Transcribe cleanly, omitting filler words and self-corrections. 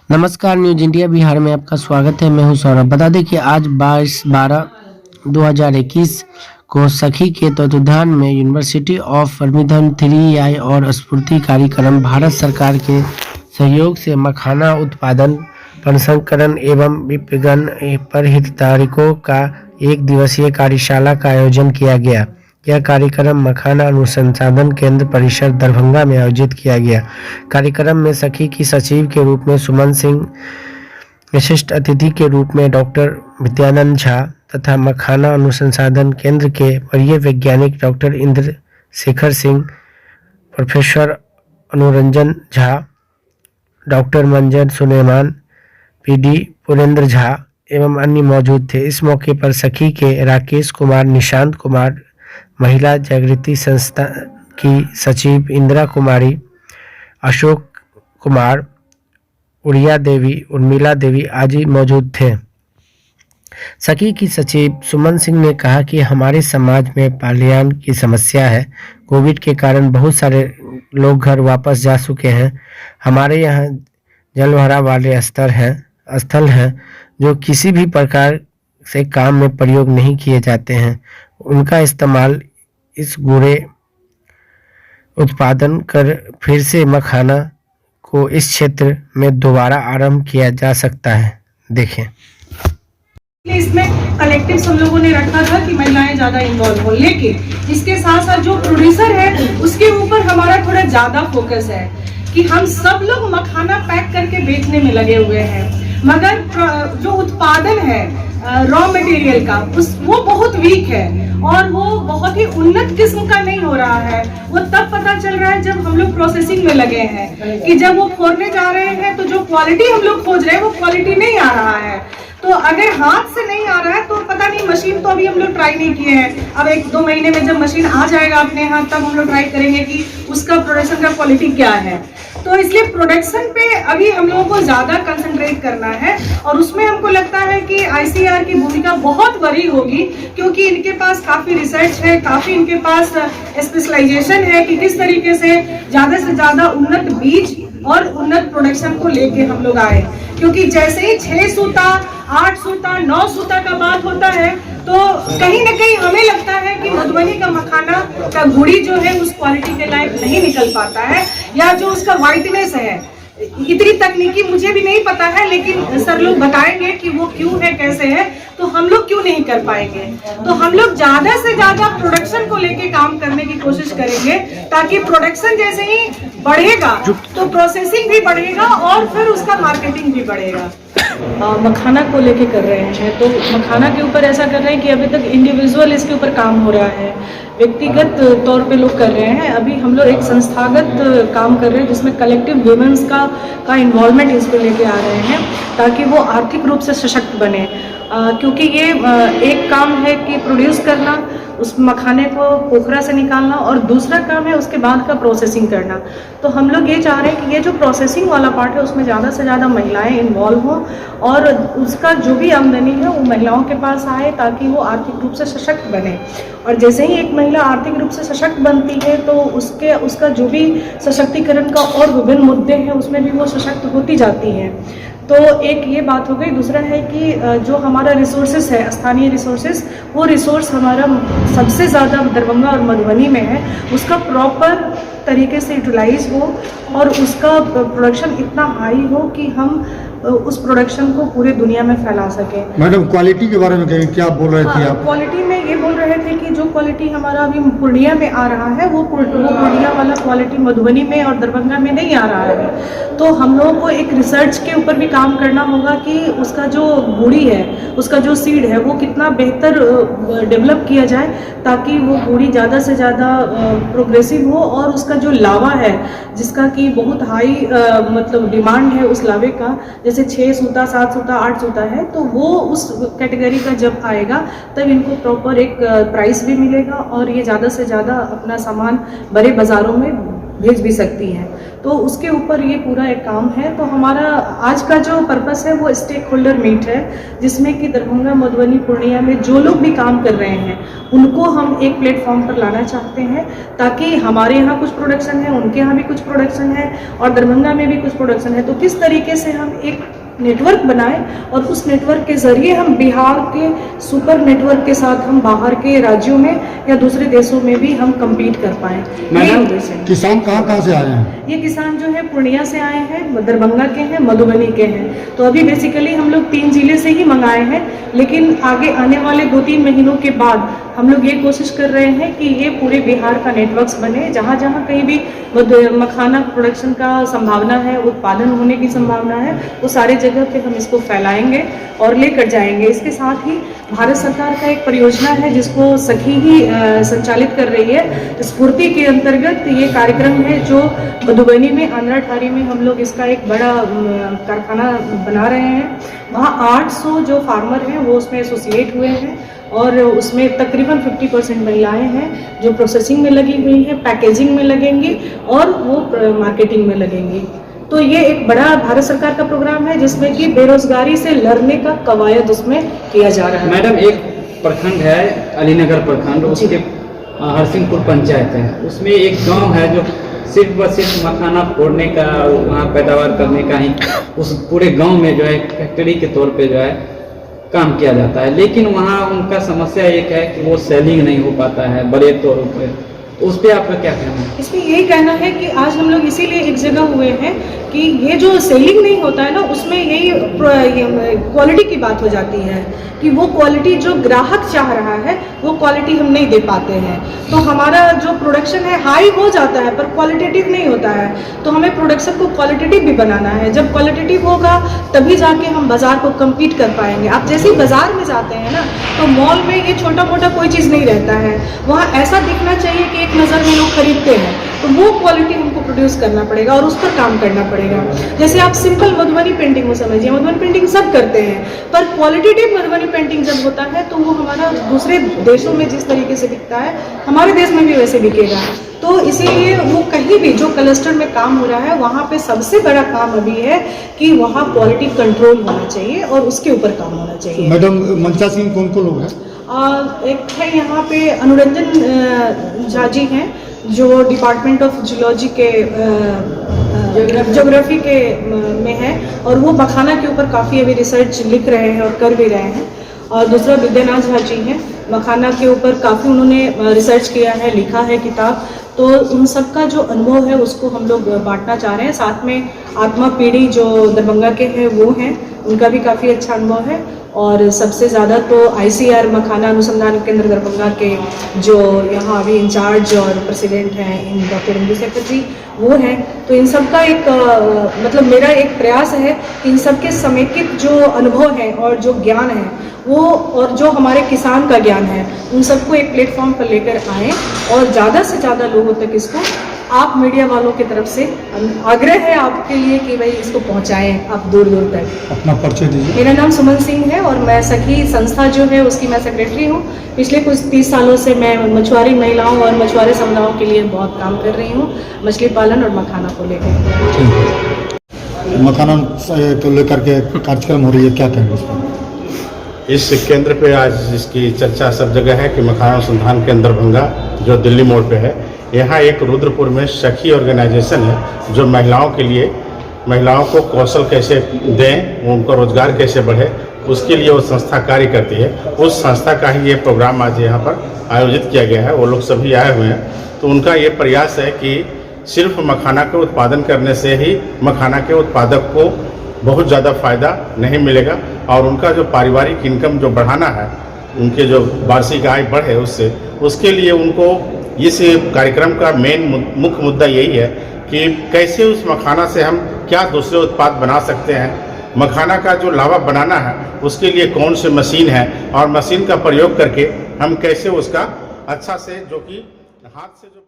नमस्कार, news India Bihar में आपका स्वागत है। मैं हूं सौरभ। बता दें कि आज 22/12/2021 को सखी के तत्वाधान में यूनिवर्सिटी ऑफ बर्मिंघम 3I और स्फूर्ति कार्यक्रम भारत सरकार के सहयोग से मखाना उत्पादन, प्रसंस्करण एवं विपणन पर हितधारकों का एक दिवसीय कार्यशाला का आयोजन किया गया। यह कार्यक्रम मखाना अनुसंधान केंद्र परिसर दरभंगा में आयोजित किया गया। कार्यक्रम में सखी की सचिव के रूप में सुमन सिंह, विशिष्ट अतिथि के रूप में डॉक्टर विद्यानंद झा तथा मखाना अनुसंधान केंद्र के वरीय वैज्ञानिक doctor Indra Shekhar Singh, professor Anuranjan Jha, doctor मंजन सुलेमान, PD पुरेंद्र झा एवं अन्य मौजूद थे। इस मौके पर सखी के राकेश कुमार, निशांत कुमार, महिला जागृति संस्था की सचिव इंदिरा कुमारी, अशोक कुमार, उड़िया देवी, उर्मिला देवी आदि मौजूद थे। सखी की सचिव सुमन सिंह ने कहा कि हमारे समाज में पलायन की समस्या है। कोविड के कारण बहुत सारे लोग घर वापस जा चुके हैं। हमारे यहाँ जलभराव वाले स्थल हैं जो किसी भी प्रकार से काम में प्रयोग नहीं किए जाते हैं। उनका इस्तेमाल इस गुड़े उत्पादन कर फिर से मखाना को इस क्षेत्र में दोबारा आरंभ किया जा सकता है। देखें, इसमें कलेक्टिव हम लोगों ने रखा था कि महिलाएं ज्यादा इन्वॉल्व हो, लेकिन इसके साथ साथ जो प्रोड्यूसर है उसके ऊपर हमारा थोड़ा ज्यादा फोकस है कि हम सब लोग मखाना पैक करके बेचने में लगे हुए हैं, मगर जो उत्पादन है रॉ मटेरियल का वो बहुत वीक है और वो बहुत ही उन्नत किस्म का नहीं हो रहा है। वो तब पता चल रहा है जब हम लोग प्रोसेसिंग में लगे हैं कि जब वो फोड़ने जा रहे हैं तो जो क्वालिटी हम लोग खोज रहे हैं वो क्वालिटी नहीं आ रहा है। तो अगर हाथ से नहीं आ रहा है तो पता नहीं, मशीन तो अभी हम लोग ट्राई नहीं किए हैं। अब 1-2 महीने में जब मशीन आ जाएगा अपने हाथ तब हम लोग ट्राई करेंगे कि उसका प्रोडक्शन का क्वालिटी क्या है। तो इसलिए प्रोडक्शन पे अभी हम लोगों को ज्यादा कंसंट्रेट करना है और उसमें हमको लगता है कि ICAR की भूमिका बहुत बड़ी होगी, क्योंकि इनके पास काफी रिसर्च है, काफी इनके पास स्पेशलाइजेशन है कि किस तरीके से ज्यादा उन्नत बीज और उन्नत प्रोडक्शन को लेके हम लोग आए। क्योंकि जैसे ही 6 सूता, 8 सूता, 9 सूता का बात होता है तो कहीं ना कहीं हमें लगता है कि मधुबनी का मखाना का गुड़ी जो है उस क्वालिटी के लायक नहीं निकल पाता है, या जो उसका व्हाइटनेस है, इतनी तकनीकी मुझे भी नहीं पता है, लेकिन सर लोग बताएंगे कि वो क्यों है, कैसे है, तो हम लोग क्यों नहीं कर पाएंगे। तो हम लोग ज्यादा से ज्यादा प्रोडक्शन को लेके काम करने की कोशिश करेंगे, ताकि प्रोडक्शन जैसे ही बढ़ेगा तो प्रोसेसिंग भी बढ़ेगा और फिर उसका मार्केटिंग भी बढ़ेगा। मखाना को लेके कर रहे हैं तो मखाना के ऊपर ऐसा कर रहे हैं कि अभी तक इंडिविजुअल इसके ऊपर काम हो रहा है, व्यक्तिगत तौर पे लोग कर रहे हैं। अभी हम लोग एक संस्थागत काम कर रहे हैं जिसमें कलेक्टिव वुमेन्स का इन्वॉल्वमेंट इस पे लेके आ रहे हैं ताकि वो आर्थिक रूप से सशक्त बने। क्योंकि ये एक काम है कि प्रोड्यूस करना, उस मखाने को पोखरा से निकालना, और दूसरा काम है उसके बाद का प्रोसेसिंग करना। तो हम लोग ये चाह रहे हैं कि ये जो प्रोसेसिंग वाला पार्ट है उसमें ज़्यादा से ज़्यादा महिलाएं इन्वॉल्व हों और उसका जो भी आमदनी है वो महिलाओं के पास आए ताकि वो आर्थिक रूप से सशक्त बने। और जैसे ही एक महिला आर्थिक रूप से सशक्त बनती है तो उसका जो भी सशक्तिकरण का और विभिन्न मुद्दे हैं उसमें भी वो सशक्त होती जाती हैं। तो एक ये बात हो गई। दूसरा है कि जो हमारा रिसोर्सेज है, स्थानीय रिसोर्सेज, वो रिसोर्स हमारा सबसे ज़्यादा दरभंगा और मधुबनी में है, उसका प्रॉपर तरीके से यूटिलाइज हो और उसका प्रोडक्शन इतना हाई हो कि हम उस प्रोडक्शन को पूरे दुनिया में फैला सकें। मैडम, क्वालिटी के बारे में कहें, क्या बोल रहे थे आप? क्वालिटी में ये बोल रहे थे कि जो क्वालिटी हमारा अभी पूर्णिया में आ रहा है वो पूर्णिया वाला क्वालिटी मधुबनी में और दरभंगा में नहीं आ रहा है। तो हम लोगों को एक रिसर्च के ऊपर भी काम करना होगा कि उसका जो गुड़ी है, उसका जो सीड है वो कितना बेहतर डेवलप किया जाए ताकि वो गुड़ी ज़्यादा से ज़्यादा प्रोग्रेसिव हो और उसका जो लावा है जिसका कि बहुत हाई मतलब डिमांड है उस लावे का, जैसे 6 सूता, 7 सूता, 8 सूता है, तो वो उस कैटेगरी का जब आएगा तब इनको प्रॉपर एक प्राइस भी मिलेगा और ये ज़्यादा से ज़्यादा अपना सामान बड़े बाज़ारों में भेज भी सकती हैं। तो उसके ऊपर ये पूरा एक काम है। तो हमारा आज का जो पर्पस है वो स्टेक होल्डर मीट है, जिसमें कि दरभंगा, मधुबनी, पूर्णिया में जो लोग भी काम कर रहे हैं उनको हम एक प्लेटफॉर्म पर लाना चाहते हैं, ताकि हमारे यहाँ कुछ प्रोडक्शन है, उनके यहाँ भी कुछ प्रोडक्शन है और दरभंगा में भी कुछ प्रोडक्शन है। तो किस तरीके से हम एक नेटवर्क बनाएं और उस नेटवर्क के जरिए हम बिहार के सुपर नेटवर्क के साथ हम बाहर के राज्यों में या दूसरे देशों में भी हम compete कर पाएं। मैडम, किसान कहाँ से आए हैं? ये किसान जो है पूर्णिया से आए हैं, दरभंगा के हैं, मधुबनी के हैं। तो अभी बेसिकली हम लोग 3 जिले से ही मंगाए हैं, लेकिन आगे आने वाले 2-3 महीनों के बाद हम लोग ये कोशिश कर रहे हैं कि ये पूरे बिहार का नेटवर्क बने। जहाँ जहाँ कहीं भी मखाना प्रोडक्शन का संभावना है, उत्पादन होने की संभावना है, वो सारे जगह पे हम इसको फैलाएंगे और लेकर जाएंगे। इसके साथ ही भारत सरकार का एक परियोजना है जिसको सखी ही संचालित कर रही है। स्फूर्ति के अंतर्गत ये कार्यक्रम है जो मधुबनी में, आंध्राठारी में हम लोग इसका एक बड़ा कारखाना बना रहे हैं। वहाँ 800 जो फार्मर हैं वो उसमें एसोसिएट हुए हैं और उसमें तकरीबन 50% महिलाएं हैं जो प्रोसेसिंग में लगी हुई हैं, पैकेजिंग में लगेंगी और वो मार्केटिंग में लगेंगी। तो ये एक बड़ा भारत सरकार का प्रोग्राम है जिसमें कि बेरोजगारी से लड़ने का कवायद उसमें किया जा रहा है। मैडम, एक प्रखंड है अलीनगर प्रखंड, उसके हरसिंहपुर पंचायत है, उसमें एक गांव है जो सिर्फ व सिर्फ मखाना फोड़ने का, वहाँ पैदावार करने का ही उस पूरे गांव में जो है फैक्ट्री के तौर पे जो है काम किया जाता है। लेकिन वहाँ उनका समस्या एक है कि वो सेलिंग नहीं हो पाता है बड़े तौर पे। तो उस पर आपका क्या कहना है? इसमें यही कहना है कि आज हम लोग इसीलिए एक जगह हुए हैं कि ये जो सेलिंग नहीं होता है ना, उसमें यही क्वालिटी की बात हो जाती है कि वो क्वालिटी जो ग्राहक चाह रहा है वो क्वालिटी हम नहीं दे पाते हैं। तो हमारा जो प्रोडक्शन है हाई हो जाता है पर क्वालिटेटिव नहीं होता है। तो हमें प्रोडक्शन को क्वालिटेटिव भी बनाना है। जब क्वालिटेटिव होगा तभी जाके हम बाजार को कम्पीट कर पाएंगे। आप जैसे ही बाजार में जाते हैं ना, तो मॉल में ये छोटा मोटा कोई चीज़ नहीं रहता है, वहाँ ऐसा दिखना चाहिए कि एक नज़र में लोग खरीदते हैं। तो वो क्वालिटी हमको प्रोड्यूस करना पड़ेगा और उस पर काम करना पड़ेगा। जैसे आप सिंपल मधुबनी पेंटिंग को समझिए, मधुबनी पेंटिंग सब करते हैं, पर क्वालिटेटिव मधुबनी पेंटिंग जब होता है तो वो हमारा दूसरे देशों में जिस तरीके से बिकता है हमारे देश में भी वैसे बिकेगा। तो इसीलिए वो कहीं भी जो क्लस्टर में काम हो रहा है वहाँ पे सबसे बड़ा काम अभी है कि वहाँ क्वालिटी कंट्रोल होना चाहिए और उसके ऊपर काम होना चाहिए। मैडम, मंचासी में कौन लोग हैं? एक है यहाँ पे अनुरंजन झा जी हैं जो डिपार्टमेंट ऑफ जियोलॉजी के ज्योग्राफी के में है और वो मखाना के ऊपर काफ़ी अभी रिसर्च लिख रहे हैं और कर भी रहे हैं। और दूसरा विद्यानाथ झा जी हैं, मखाना के ऊपर काफ़ी उन्होंने रिसर्च किया है, लिखा है किताब। तो उन सब का जो अनुभव है उसको हम लोग बांटना चाह रहे हैं। साथ में आत्मा पीढ़ी जो दरभंगा के हैं वो हैं, उनका भी काफ़ी अच्छा अनुभव है। और सबसे ज़्यादा तो ICR मखाना अनुसंधान केंद्र दरभंगा के जो यहाँ अभी इंचार्ज और प्रेसिडेंट हैं इन डॉक्टर इंदु शेखर जी, वो हैं। तो इन सब का एक मतलब मेरा एक प्रयास है कि इन सब के समेकित जो अनुभव है और जो ज्ञान है वो, और जो हमारे किसान का ज्ञान है, उन सबको एक प्लेटफॉर्म पर लेकर आएँ और ज़्यादा से ज़्यादा लोगों तक इसको आप मीडिया वालों की तरफ से आग्रह है आपके लिए कि भाई इसको पहुंचाएं आप दूर दूर तक। अपना परिचय दीजिए। मेरा नाम सुमन सिंह है और मैं सखी संस्था जो है उसकी मैं सेक्रेटरी हूँ। पिछले कुछ 30 सालों से मैं मछुआरी महिलाओं और मछुआरे समुदायों के लिए बहुत काम कर रही हूँ, मछली पालन और मखाना को लेकर। मखाना को लेकर के कार्यक्रम हो रही है, क्या कहेंगे इस पर? इस केंद्र पे आज इसकी चर्चा सब जगह है कि मखाना अनुसंधान केंद्र दरभंगा जो दिल्ली मोड़ पे है, यहाँ एक रुद्रपुर में सखी ऑर्गेनाइजेशन है जो महिलाओं के लिए, महिलाओं को कौशल कैसे दें, उनको रोजगार कैसे बढ़े, उसके लिए वो संस्था कार्य करती है। उस संस्था का ही ये प्रोग्राम आज यहाँ पर आयोजित किया गया है। वो लोग सभी आए हुए हैं। तो उनका ये प्रयास है कि सिर्फ मखाना के उत्पादन करने से ही मखाना के उत्पादक को बहुत ज़्यादा फ़ायदा नहीं मिलेगा और उनका जो पारिवारिक इनकम जो बढ़ाना है, उनके जो वार्षिक आय बढ़े उससे, उसके लिए उनको इस कार्यक्रम का मेन मुख्य मुद्दा यही है कि कैसे उस मखाना से हम क्या दूसरे उत्पाद बना सकते हैं। मखाना का जो लावा बनाना है उसके लिए कौन सी मशीन है और मशीन का प्रयोग करके हम कैसे उसका अच्छा से, जो कि हाथ से जो